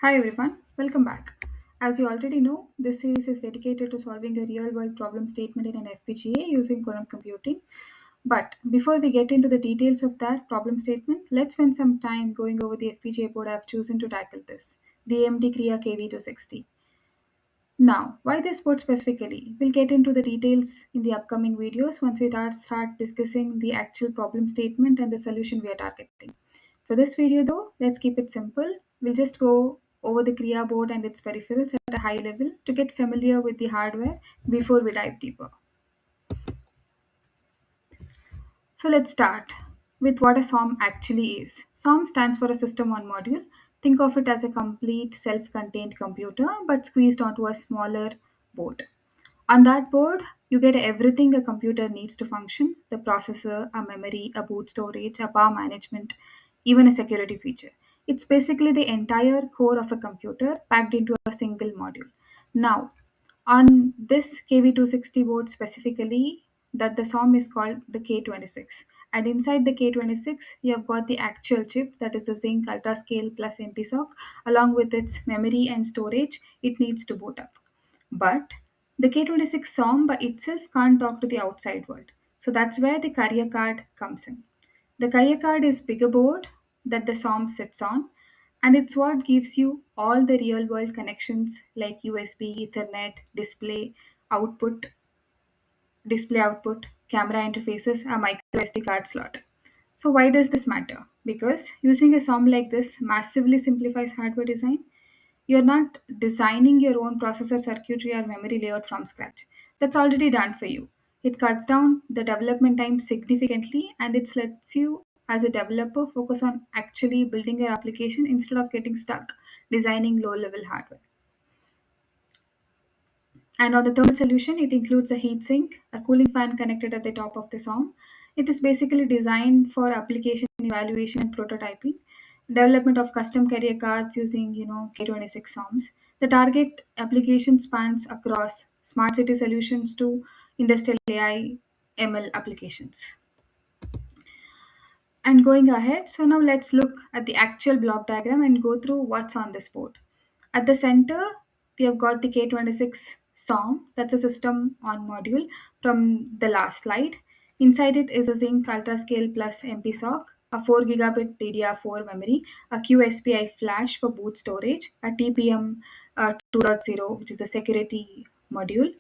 Hi everyone, welcome back. As you already know, this series is dedicated to solving a real world problem statement in an FPGA using quantum computing. But before we get into the details of that problem statement, let's spend some time going over the FPGA board I've chosen to tackle this, the AMD Kria KV260. Now, why this board specifically? We'll get into the details in the upcoming videos once we start discussing the actual problem statement and the solution we are targeting. For this video though, let's keep it simple. We'll just go over the Kriya board and its peripherals at a high level to get familiar with the hardware before we dive deeper. So let's start with what a SOM actually is. SOM stands for a system on module. Think of it as a complete self-contained computer but squeezed onto a smaller board. On that board, you get everything a computer needs to function: the processor, a memory, a boot storage, a power management, even a security feature. It's basically the entire core of a computer packed into a single module. Now, on this KV260 board specifically, that the SOM is called the K26. And inside the K26, you have got the actual chip, that is the Zynq UltraScale plus MPSoC, along with its memory and storage it needs to boot up. But the K26 SOM by itself can't talk to the outside world. So that's where the carrier card comes in. The carrier card is bigger board that the SOM sits on, and it's what gives you all the real world connections like USB, Ethernet, output, display output, camera interfaces, a micro SD card slot. So why does this matter? Because using a SOM like this massively simplifies hardware design. You're not designing your own processor circuitry or memory layout from scratch. That's already done for you. It cuts down the development time significantly and it lets you, as a developer, focus on actually building your application instead of getting stuck designing low level hardware. And on the thermal solution, it includes a heatsink, a cooling fan connected at the top of the SOM. It is basically designed for application evaluation and prototyping, development of custom carrier cards using K26 SOMs. The target application spans across smart city solutions to industrial AI ML applications. And going ahead, so now let's look at the actual block diagram and go through what's on this board. At the center, we have got the K26 SOM, that's a system on module from the last slide. Inside it is a Zynq UltraScale Plus MPSoC, a 4 gigabit DDR4 memory, a QSPI flash for boot storage, a TPM 2.0, which is the security module.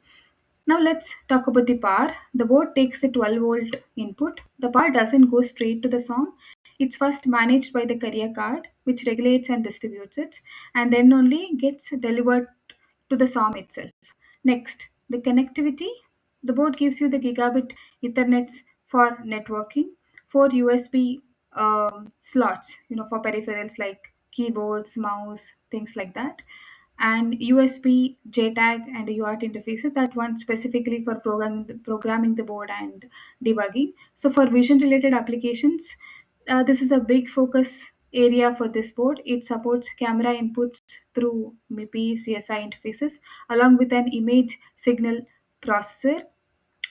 Now let's talk about the power. The board takes the 12-volt input. The power doesn't go straight to the SOM. It's first managed by the carrier card, which regulates and distributes it, and then only gets delivered to the SOM itself. Next, the connectivity. The board gives you the gigabit Ethernets for networking, four USB slots, for peripherals like keyboards, mouse, things like that, and USB, JTAG, and UART interfaces, that one specifically for programming the board and debugging. So for vision related applications, this is a big focus area for this board. It supports camera inputs through MIPI CSI interfaces along with an image signal processor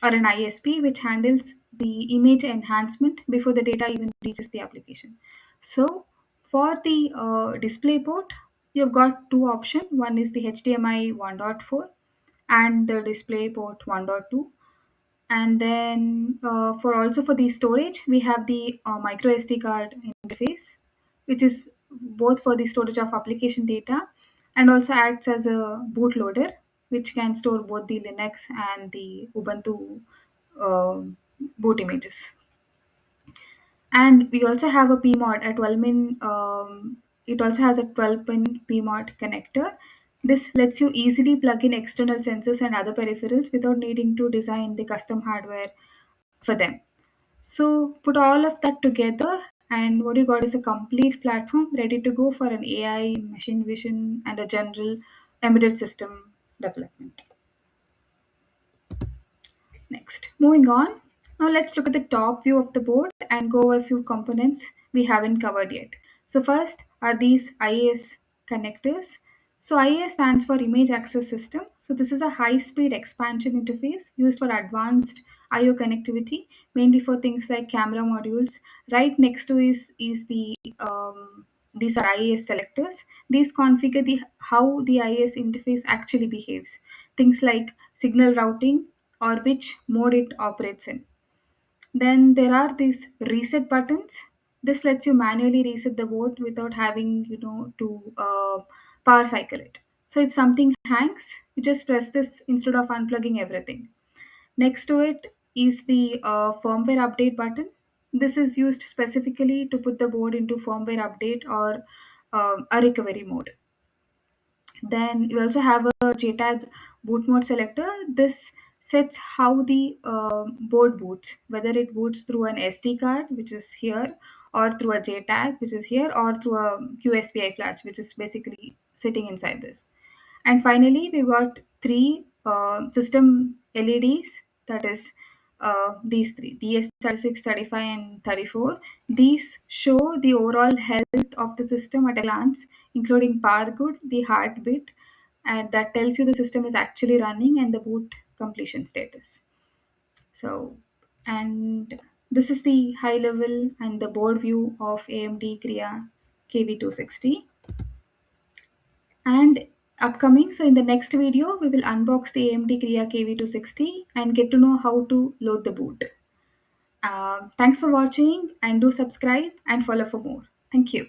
or an ISP, which handles the image enhancement before the data even reaches the application. So for the display port, you've got two options. One is the HDMI 1.4 and the display port 1.2. And then for the storage, we have the micro SD card interface, which is both for the storage of application data and also acts as a bootloader, which can store both the Linux and the Ubuntu um boot images. And we also have a PMOD, a 12 pin. It also has a 12 pin PMOD connector. This lets you easily plug in external sensors and other peripherals without needing to design the custom hardware for them. So put all of that together, and what you got is a complete platform ready to go for an AI, machine vision, and a general embedded system development. Next, moving on. Now let's look at the top view of the board and go over a few components we haven't covered yet. So first are these IAS connectors. So IAS stands for Image Access System. So this is a high-speed expansion interface used for advanced IO connectivity, mainly for things like camera modules. Right next to is the these are IAS selectors. These configure the how the IAS interface actually behaves. Things like signal routing or which mode it operates in. Then there are these reset buttons. This lets you manually reset the board without having to power cycle it. So if something hangs, you just press this instead of unplugging everything. Next to it is the firmware update button. This is used specifically to put the board into firmware update or a recovery mode. Then you also have a JTAG boot mode selector. This sets how the board boots, whether it boots through an SD card, which is here, or through a JTAG, which is here, or through a QSPI flash, which is basically sitting inside this. And finally, we've got three system LEDs, that is these three, DS36, 35, and 34. These show the overall health of the system at a glance, including power good, the heartbeat, and that tells you the system is actually running and the boot completion status. So, and this is the high level and the board view of AMD Kria KV260. And upcoming, so in the next video we will unbox the AMD Kria KV260 and get to know how to load the boot. Thanks for watching and do subscribe and follow for more. Thank you.